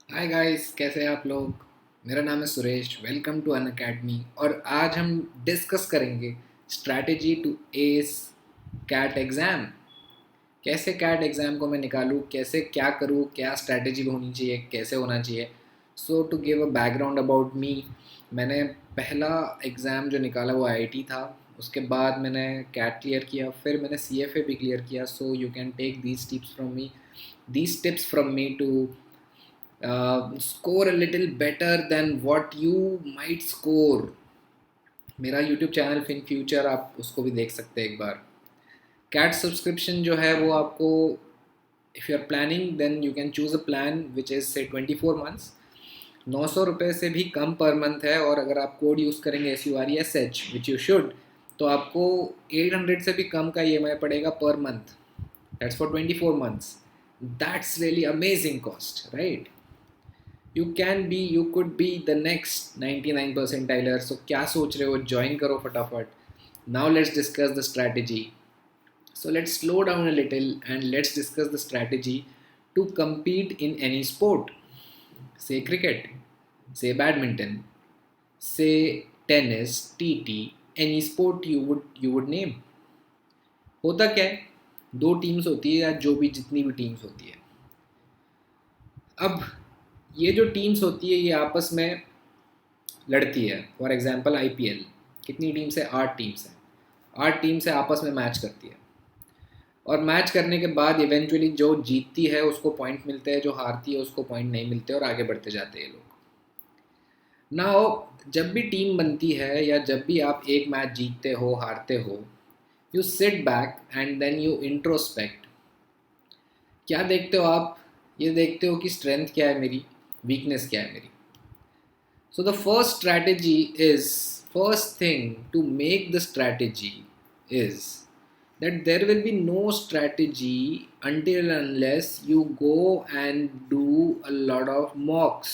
Hi guys, कैसे हैं आप लोग। मेरा नाम है Suresh. Welcome to Unacademy. और आज हम डिस्कस करेंगे strategy to ace CAT exam. कैसे कैट एग्ज़ाम को मैं निकालूं, कैसे क्या करूं, क्या स्ट्रैटेजी होनी चाहिए, कैसे होना चाहिए। So to give a background about me, मैंने पहला एग्ज़ाम जो निकाला वो आईआईटी था। उसके बाद मैंने कैट क्लियर किया, फिर मैंने सीएफए भी क्लियर किया। So you can take these tips from me to score a little better than what you might score. मेरा यूट्यूब चैनल फिन फ्यूचर, आप उसको भी देख सकते हैं एक बार। कैट सब्सक्रिप्शन जो है वो आपको, if you are planning then you can choose a plan which is say 24 months। 900 रुपये से भी कम पर मंथ है। और अगर आप कोड यूज़ करेंगे SURESH विच यू शुड, तो आपको 800 से भी कम का EMI पड़ेगा पर month. That's for 24 months। That's really amazing cost, right. You could be the next 99 percentiler. So क्या सोच रहे हो, ज्वाइन करो फटाफट। Now let's discuss the strategy. So let's slow down a little and let's discuss the strategy to compete in any sport. Say cricket, say badminton, say tennis, TT, any sport you would name. होता क्या है, दो teams होती है या जो भी जितनी भी टीम्स होती है। अब ये जो टीम्स होती है ये आपस में लड़ती है। फॉर एग्जांपल आईपीएल, कितनी टीम्स है, 8 टीम्स हैं। 8 टीम्स से आपस में मैच करती है। और मैच करने के बाद इवेंचुअली जो जीतती है उसको पॉइंट मिलते हैं, जो हारती है उसको पॉइंट नहीं मिलते और आगे बढ़ते जाते हैं लोग। नाउ जब भी टीम बनती है या जब भी आप एक मैच जीतते हो हारते हो, you sit back and then you introspect. क्या देखते हो आप, ये देखते हो कि स्ट्रेंथ क्या है मेरी, वीकनेस क्या है मेरी। So the first strategy is, first thing to make the strategy is that there will be no strategy until unless you go and do a lot of mocks.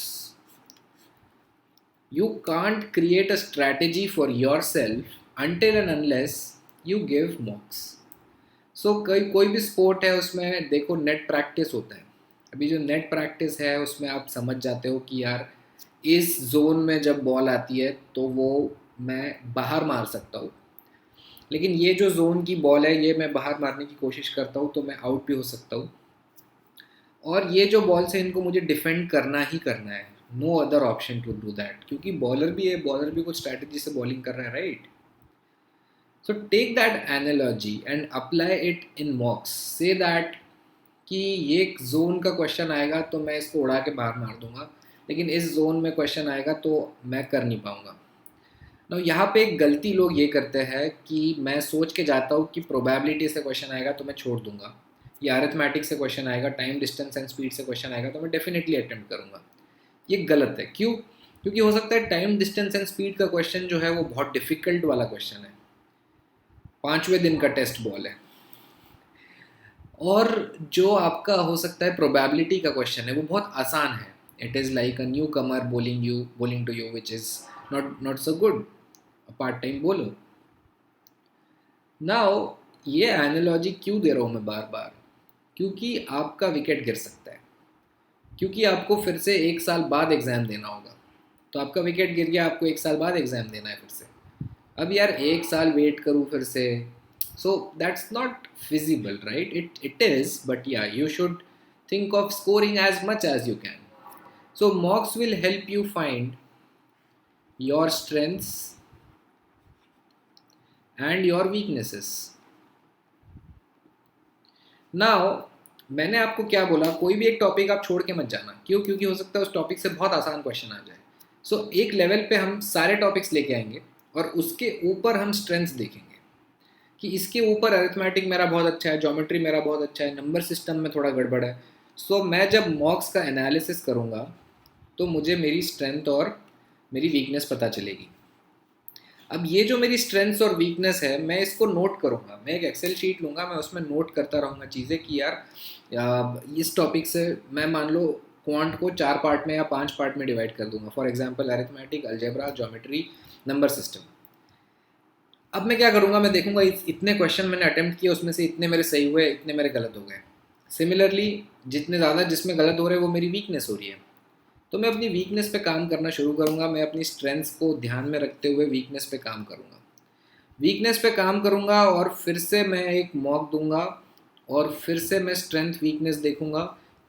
You can't create a strategy for yourself until and unless you give mocks. सो कोई भी sport है उसमें देखो net practice होता है। अभी जो net practice है उसमें आप समझ जाते हो कि यार इस जोन में जब बॉल आती है तो वो मैं बाहर मार सकता हूँ, लेकिन ये जो जोन की बॉल है ये मैं बाहर मारने की कोशिश करता हूँ तो मैं आउट भी हो सकता हूँ। और ये जो बॉल से इनको मुझे डिफेंड करना ही करना है, no other option to do that, क्योंकि बॉलर भी है, बॉलर भी कुछ स्ट्रैटेजी से बॉलिंग कर रहा है, right. So take that analogy and apply it in mocks. Say that कि ये जोन का क्वेश्चन आएगा तो मैं इसको उड़ा के बाहर मार दूंगा, लेकिन इस जोन में क्वेश्चन आएगा तो मैं कर नहीं पाऊंगा। ना यहाँ पे एक गलती लोग ये करते हैं कि मैं सोच के जाता हूँ कि प्रोबेबिलिटी से क्वेश्चन आएगा तो मैं छोड़ दूंगा, या अरिथमेटिक से क्वेश्चन आएगा, टाइम डिस्टेंस एंड स्पीड से क्वेश्चन आएगा तो मैं डेफिनेटली अटेम्प्ट करूँगा। ये गलत है। क्यों? क्योंकि हो सकता है टाइम डिस्टेंस एंड स्पीड का क्वेश्चन जो है वो बहुत डिफिकल्ट वाला क्वेश्चन है, 5वें दिन का टेस्ट बॉल है। और जो आपका हो सकता है प्रोबेबिलिटी का क्वेश्चन है वो बहुत आसान है। It is like a newcomer bowling to you which is not so good, part time बोलो। नाउ ये एनालॉजी क्यों दे रहा हूँ मैं बार बार, क्योंकि आपका विकेट गिर सकता है, क्योंकि आपको फिर से 1 साल बाद एग्ज़ाम देना होगा। तो आपका विकेट गिर गया, आपको 1 साल बाद एग्ज़ाम देना है फिर से। अब यार 1 साल वेट करूँ फिर से, so that's not feasible, right? It is, but yeah, you should think of scoring as much as you can. So mocks will help you find your strengths and your weaknesses. Now मैंने आपको क्या बोला, कोई भी एक topic आप छोड़ के मत जाना। क्यों? क्योंकि हो सकता है उस टॉपिक से बहुत आसान क्वेश्चन आ जाए। सो एक लेवल पे हम सारे टॉपिक्स लेके आएंगे और उसके ऊपर हम स्ट्रेंथ्स देखेंगे कि इसके ऊपर अरिथमेटिक मेरा बहुत अच्छा है, ज्योमेट्री मेरा बहुत अच्छा है, नंबर सिस्टम में थोड़ा गड़बड़ है। सो मैं जब मॉक्स का एनालिसिस करूँगा तो मुझे मेरी स्ट्रेंथ और मेरी वीकनेस पता चलेगी। अब ये जो मेरी स्ट्रेंथ्स और वीकनेस है मैं इसको नोट करूँगा, मैं एक एक्सेल शीट लूँगा, मैं उसमें नोट करता रहूँगा चीज़ें कि यार इस टॉपिक से मैं मान लो क्वांट को 4 पार्ट में या 5 पार्ट में डिवाइड कर दूंगा। For example arithmetic, algebra, geometry, number system. अब मैं क्या करूँगा, मैं देखूंगा इतने क्वेश्चन मैंने अटेम्प्ट किए, उसमें से इतने मेरे सही हुए, इतने मेरे गलत हो गए। सिमिलरली जितने ज़्यादा जिसमें गलत हो रहे हैं वो मेरी वीकनेस हो रही है। तो मैं अपनी वीकनेस पे काम करना शुरू करूँगा, मैं अपनी स्ट्रेंथ्स को ध्यान में रखते हुए वीकनेस पे काम करूँगा। वीकनेस पे काम करूँगा और फिर से मैं एक मॉक दूंगा और फिर से मैं स्ट्रेंथ वीकनेस देखूँगा,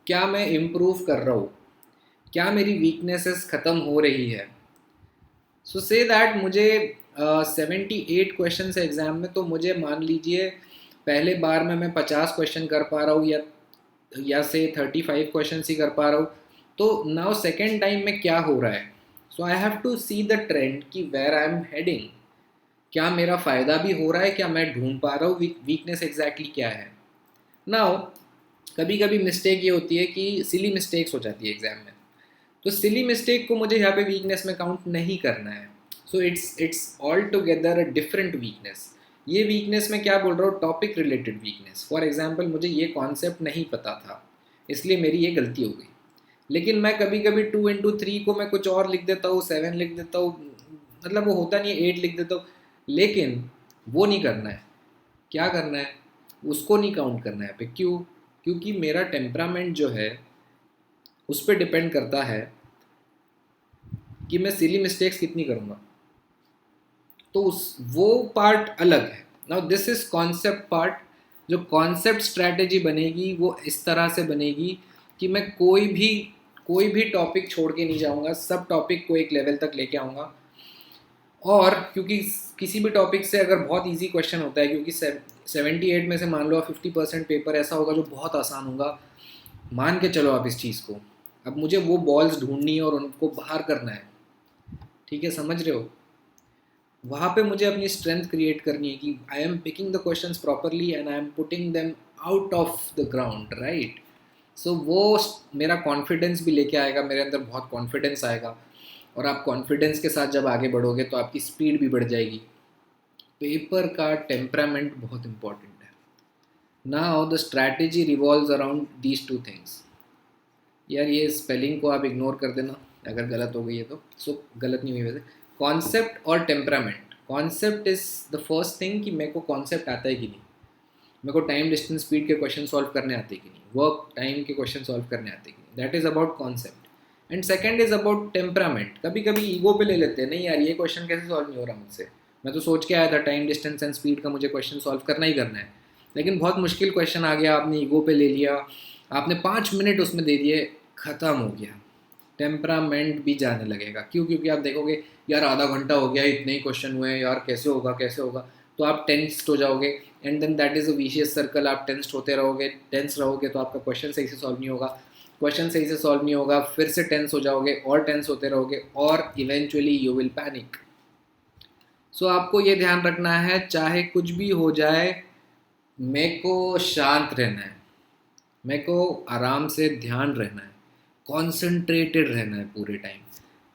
क्या मैं इम्प्रूव कर रहा हूँ, क्या मेरी वीकनेसेस ख़त्म हो रही है। सो से दैट मुझे 78 क्वेश्चन है एग्ज़ाम में, तो मुझे मान लीजिए पहले बार में मैं 50 क्वेश्चन कर पा रहा हूँ या से 35 क्वेश्चन ही कर पा रहा हूँ, तो नाउ सेकेंड टाइम में क्या हो रहा है। So I have to see the trend कि वेयर आई एम हेडिंग, क्या मेरा फ़ायदा भी हो रहा है, क्या मैं ढूंढ पा रहा हूँ वीकनेस एग्जैक्टली क्या है। नाउ कभी कभी मिस्टेक ये होती है कि सिली मिस्टेक्स हो जाती है एग्ज़ाम में, तो सिली मिस्टेक को मुझे यहाँ पे वीकनेस में काउंट नहीं करना है। So it's all together a different weakness. ये वीकनेस में क्या बोल रहा हूँ, topic related weakness. For example मुझे ये कॉन्सेप्ट नहीं पता था, इसलिए मेरी ये गलती हो गई, लेकिन मैं कभी कभी 2 into 3 को मैं कुछ और लिख देता हूँ, 7 लिख देता हूँ, मतलब वो होता नहीं है, 8 लिख देता हूँ, लेकिन वो नहीं करना है। क्या करना है, उसको नहीं काउंट करना है पे। क्यों? क्योंकि मेरा टेम्परामेंट जो है उस पर डिपेंड करता है कि मैं सिली मिस्टेक्स कितनी करूँगा। तो उस वो पार्ट अलग है। Now this is concept part. जो कॉन्सेप्ट स्ट्रैटेजी बनेगी वो इस तरह से बनेगी कि मैं कोई भी टॉपिक छोड़ के नहीं जाऊँगा, सब टॉपिक को एक लेवल तक लेके आऊँगा। और क्योंकि किसी भी टॉपिक से अगर बहुत इजी क्वेश्चन होता है, क्योंकि 78 में से मान लो 50% पेपर ऐसा होगा जो बहुत आसान होगा, मान के चलो आप इस चीज़ को। अब मुझे वो बॉल्स ढूंढनी है और उनको बाहर करना है, ठीक है, समझ रहे हो। वहाँ पे मुझे अपनी स्ट्रेंथ क्रिएट करनी है कि I am picking the questions properly and I am putting them out of the ground, right. So वो मेरा कॉन्फिडेंस भी लेके आएगा, मेरे अंदर बहुत कॉन्फिडेंस आएगा, और आप कॉन्फिडेंस के साथ जब आगे बढ़ोगे तो आपकी स्पीड भी बढ़ जाएगी। पेपर का टेम्परामेंट बहुत इंपॉर्टेंट है। Now the strategy revolves around these two things. यार ये स्पेलिंग को आप इग्नोर कर देना अगर गलत हो गई है तो। सो गलत नहीं हुई वैसे। कॉन्सेप्ट और temperament. Concept is the first thing कि मेरे को कॉन्सेप्ट आता है कि नहीं, मेरे को टाइम डिस्टेंस स्पीड के क्वेश्चन सॉल्व करने आते कि नहीं, वर्क टाइम के क्वेश्चन सॉल्व करने आते कि नहीं, that is about concept. And second is about temperament. कभी कभी ईगो पे ले लेते हैं, नहीं यार ये क्वेश्चन कैसे सॉल्व नहीं हो रहा मुझसे, मैं तो सोच के आया था टाइम डिस्टेंस एंड स्पीड का मुझे क्वेश्चन सॉल्व करना ही करना है, लेकिन बहुत मुश्किल क्वेश्चन आ गया, आपने ईगो पे ले लिया, आपने 5 मिनट उसमें दे दिए, ख़त्म हो गया। टेम्परामेंट भी जाने लगेगा। क्यों? क्योंकि आप देखोगे यार आधा घंटा हो गया, इतने ही क्वेश्चन हुए हैं यार, कैसे होगा कैसे होगा, तो आप टेंस्ड हो जाओगे। And then that is a vicious circle. आप टेंस्ड होते रहोगे, टेंस रहोगे तो आपका क्वेश्चन सही से सॉल्व नहीं होगा, क्वेश्चन सही से सॉल्व नहीं होगा, फिर से टेंस हो जाओगे और टेंस होते रहोगे, और इवेंचुअली यू विल पैनिक। सो आपको ये ध्यान रखना है, चाहे कुछ भी हो जाए, मेरे को शांत रहना है, मेरे को आराम से ध्यान रहना है, कॉन्सेंट्रेटेड रहना है पूरे टाइम,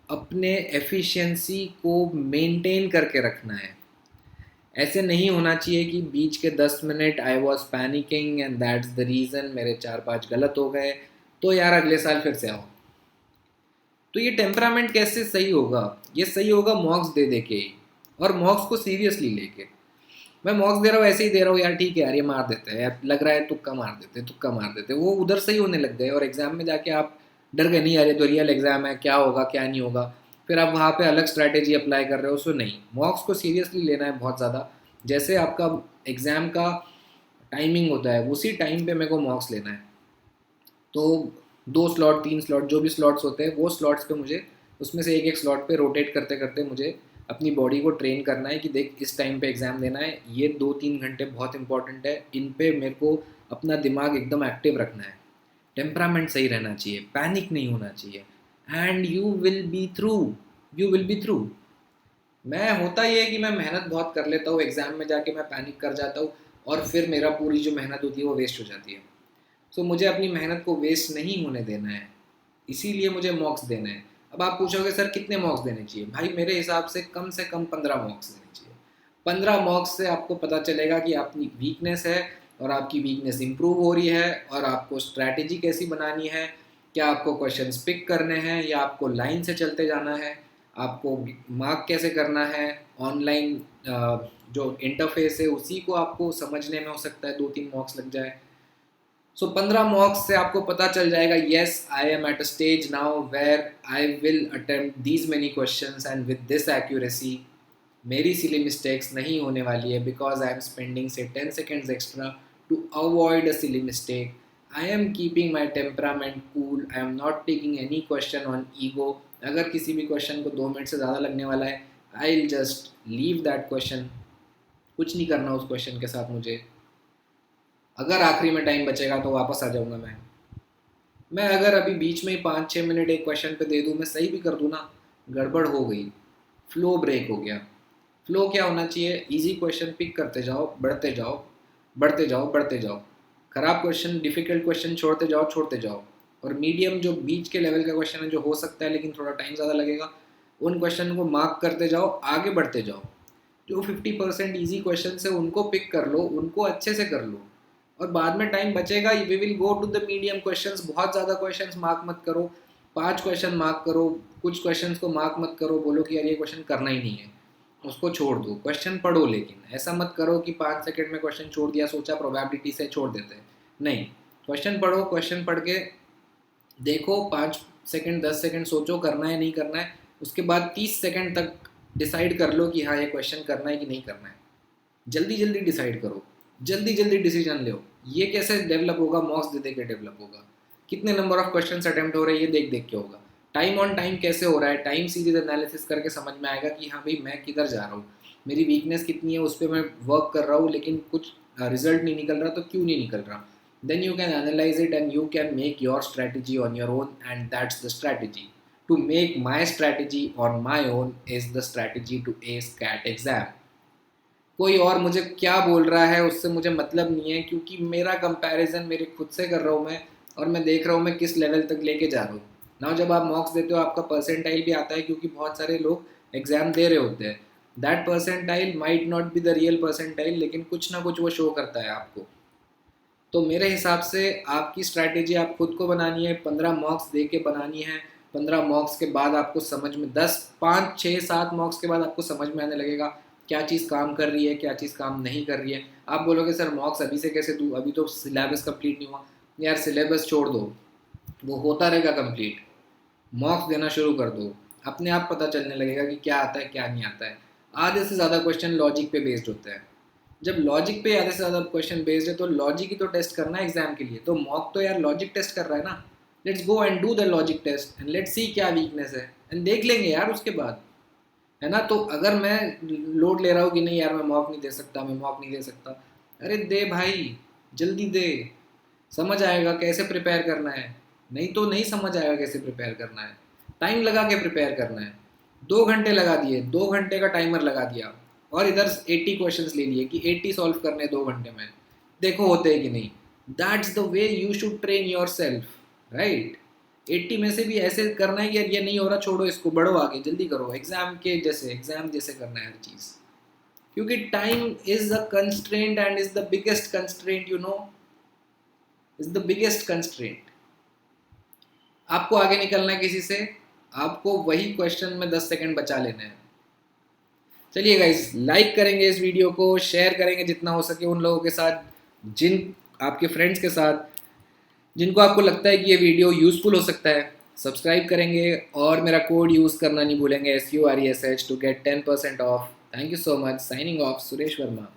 अपने एफिशिएंसी को मेंटेन करके रखना है। ऐसे नहीं होना चाहिए कि बीच के 10 minute I was panicking and that's the reason मेरे 4-5 गलत हो गए, तो यार अगले साल फिर से आओ। तो ये टेम्परामेंट कैसे सही होगा? ये सही होगा मॉक्स दे दे के, और मॉक्स को सीरियसली लेके। मैं मॉक्स दे रहा हूँ ऐसे ही दे रहा हूँ यार, ठीक है यार ये मार देते हैं यार, लग रहा है तुक्का मार देते, तुक्का मार देते, वो उधर सही होने लग गए, और एग्जाम में जाके आप डर गए, नहीं यार ये तो रियल एग्जाम है, क्या होगा क्या नहीं होगा, फिर आप वहाँ पे अलग स्ट्रैटेजी अप्लाई कर रहे हो। सो नहीं, मॉक्स को सीरियसली लेना है बहुत ज़्यादा। जैसे आपका एग्ज़ाम का टाइमिंग होता है उसी टाइम पे मेरे को मॉक्स लेना है। तो 2 स्लॉट 3 स्लॉट जो भी स्लॉट्स होते हैं, वो स्लॉट्स पे मुझे उसमें से एक एक स्लॉट पे रोटेट करते करते मुझे अपनी बॉडी को ट्रेन करना है कि देख इस टाइम पे एग्ज़ाम देना है, ये 2-3 घंटे बहुत इंपॉर्टेंट है, इन पे मेरे को अपना दिमाग एकदम एक्टिव रखना है, टेम्परामेंट सही रहना चाहिए, पैनिक नहीं होना चाहिए, and you will be through, you will be through. मैं होता ये है कि मैं मेहनत बहुत कर लेता हूँ, एग्ज़ाम में जाके मैं पैनिक कर जाता हूँ, और फिर मेरा पूरी जो मेहनत होती है वो वेस्ट हो जाती है। सो मुझे अपनी मेहनत को वेस्ट नहीं होने देना है, इसीलिए मुझे मॉक्स देने हैं। अब आप पूछोगे सर कितने मॉक्स देने चाहिए? भाई मेरे हिसाब से कम 15 मॉक्स देने चाहिए। 15 मॉक्स से आपको पता चलेगा कि आपकी वीकनेस है और आपकी वीकनेस इंप्रूव हो रही है, और आपको स्ट्रैटेजी कैसी बनानी है, क्या आपको क्वेश्चंस पिक करने हैं या आपको लाइन से चलते जाना है, आपको मार्क कैसे करना है, ऑनलाइन जो इंटरफेस है उसी को आपको समझने में हो सकता है 2-3 मॉक्स लग जाए। सो 15 मॉक्स से आपको पता चल जाएगा, yes I am at a stage now where I will attempt these many questions and with this accuracy मेरी सिली मिस्टेक्स नहीं होने वाली है, because I am spending say 10 seconds extra to avoid a silly mistake. I am keeping my temperament cool, I am not taking any question on ego. अगर किसी भी question को 2 minute से ज़्यादा लगने वाला है, I will just leave that question. कुछ नहीं करना उस क्वेश्चन के साथ मुझे. अगर आखिरी में टाइम बचेगा तो वापस आ जाऊँगा मैं अगर अभी बीच में ही 5-6 मिनट एक क्वेश्चन पे दे दूँ, मैं सही भी कर दूँ ना, गड़बड़ हो गई, फ्लो ब्रेक हो गया. फ्लो क्या होना चाहिए? इजी क्वेश्चन पिक करते जाओ, बढ़ते जाओ, बढ़ते जाओ, बढ़ते जाओ. ख़राब क्वेश्चन, डिफ़िकल्ट क्वेश्चन छोड़ते जाओ, छोड़ते जाओ. और मीडियम जो बीच के लेवल का क्वेश्चन है, जो हो सकता है लेकिन थोड़ा टाइम ज़्यादा लगेगा, उन क्वेश्चन को मार्क करते जाओ, आगे बढ़ते जाओ. जो 50% ईजी क्वेश्चन है उनको पिक कर लो, उनको अच्छे से कर लो, और बाद में टाइम बचेगा we will go to the medium questions. बहुत ज़्यादा क्वेश्चंस मार्क मत करो, 5 क्वेश्चन मार्क करो. कुछ क्वेश्चंस को मार्क मत करो, बोलो कि यार ये क्वेश्चन करना ही नहीं है, उसको छोड़ दो. क्वेश्चन पढ़ो, लेकिन ऐसा मत करो कि 5 सेकंड में क्वेश्चन छोड़ दिया, सोचा प्रोबेबिलिटी से छोड़ देते हैं. नहीं, क्वेश्चन पढ़ो, क्वेश्चन पढ़ के देखो, 5 सेकंड 10 सेकंड सोचो करना है नहीं करना है, उसके बाद 30 सेकंड तक डिसाइड कर लो कि हाँ ये क्वेश्चन करना है कि नहीं करना है. जल्दी जल्दी डिसाइड करो, जल्दी जल्दी डिसीजन लो. ये कैसे डेवलप होगा? मॉक्स दे दे के डेवलप होगा. कितने नंबर ऑफ क्वेश्चंस अटेम्प्ट हो रहे हैं ये देख देख के होगा. टाइम ऑन टाइम कैसे हो रहा है, टाइम सीरीज एनालिसिस करके समझ में आएगा कि हाँ भाई मैं किधर जा रहा हूँ, मेरी वीकनेस कितनी है, उस पर मैं वर्क कर रहा हूँ लेकिन कुछ रिजल्ट नहीं निकल रहा, तो क्यों नहीं निकल रहा. Then you can analyse it and you can make your strategy on your own, and that's the strategy. To make my strategy on my own is the strategy to ace CAT exam. कोई और मुझे क्या बोल रहा है उससे मुझे मतलब नहीं है, क्योंकि मेरा कंपैरिजन मेरे खुद से कर रहा हूँ मैं, और मैं देख रहा हूँ मैं किस लेवल तक लेके जा रहा हूँ ना. जब आप मॉक्स देते हो आपका परसेंटाइल भी आता है, क्योंकि बहुत सारे लोग एग्जाम दे रहे होते हैं. That percentile might not be the real percentile, लेकिन कुछ ना कुछ वो शो करता है आपको. तो मेरे हिसाब से आपकी स्ट्रैटेजी आप खुद को बनानी है, 15 मॉक्स दे के बनानी है. 15 मॉक्स के बाद आपको समझ में 5-6-7 मॉक्स के बाद आपको समझ में आने लगेगा क्या चीज़ काम कर रही है, क्या चीज़ काम नहीं कर रही है. आप बोलोगे सर मॉक्स अभी से कैसे दूँ, अभी तो सिलेबस कंप्लीट नहीं हुआ. यार सिलेबस छोड़ दो, वो होता रहेगा कंप्लीट. मॉक्स देना शुरू कर दो, अपने आप पता चलने लगेगा कि क्या आता है क्या नहीं आता है. आधे से ज़्यादा क्वेश्चन लॉजिक पे बेस्ड होते हैं. जब लॉजिक पे आधे से ज़्यादा क्वेश्चन बेस्ड है तो लॉजिक ही तो टेस्ट करना है एग्जाम के लिए. तो मॉक तो यार लॉजिक टेस्ट कर रहा है ना. Let's go and do the logic test and let's see क्या वीकनेस है, एंड देख लेंगे यार उसके बाद, है ना. तो अगर मैं लोड ले रहा हूँ कि नहीं यार मैं मॉक नहीं दे सकता, मैं मॉक नहीं दे सकता, अरे दे भाई, जल्दी दे, समझ आएगा कैसे प्रिपेयर करना है. नहीं तो नहीं समझ आएगा कैसे प्रिपेयर करना है. टाइम लगा के प्रिपेयर करना है. 2 घंटे लगा दिए, 2 घंटे का टाइमर लगा दिया, और इधर 80 क्वेश्चंस ले लिए कि 80 सॉल्व करने 2 घंटे में, देखो होते हैं कि नहीं. That's the way you should train your self, right. 80 में से भी ऐसे करना है कि यार ये नहीं हो रहा, छोड़ो इसको, बढ़ो आगे, जल्दी करो. एग्जाम जैसे करना है हर चीज़, क्योंकि time is a constraint and is the biggest constraint, is the biggest constraint. आपको आगे निकलना है किसी से, आपको वही क्वेश्चन में 10 सेकंड बचा लेने हैं. चलिए गाइस, लाइक करेंगे इस वीडियो को, शेयर करेंगे जितना हो सके उन लोगों के साथ, जिन आपके फ्रेंड्स के साथ जिनको आपको लगता है कि ये वीडियो यूज़फुल हो सकता है. सब्सक्राइब करेंगे और मेरा कोड यूज़ करना नहीं भूलेंगे, SURESH, to get 10% off. Thank you so much. Signing off, Suresh Verma.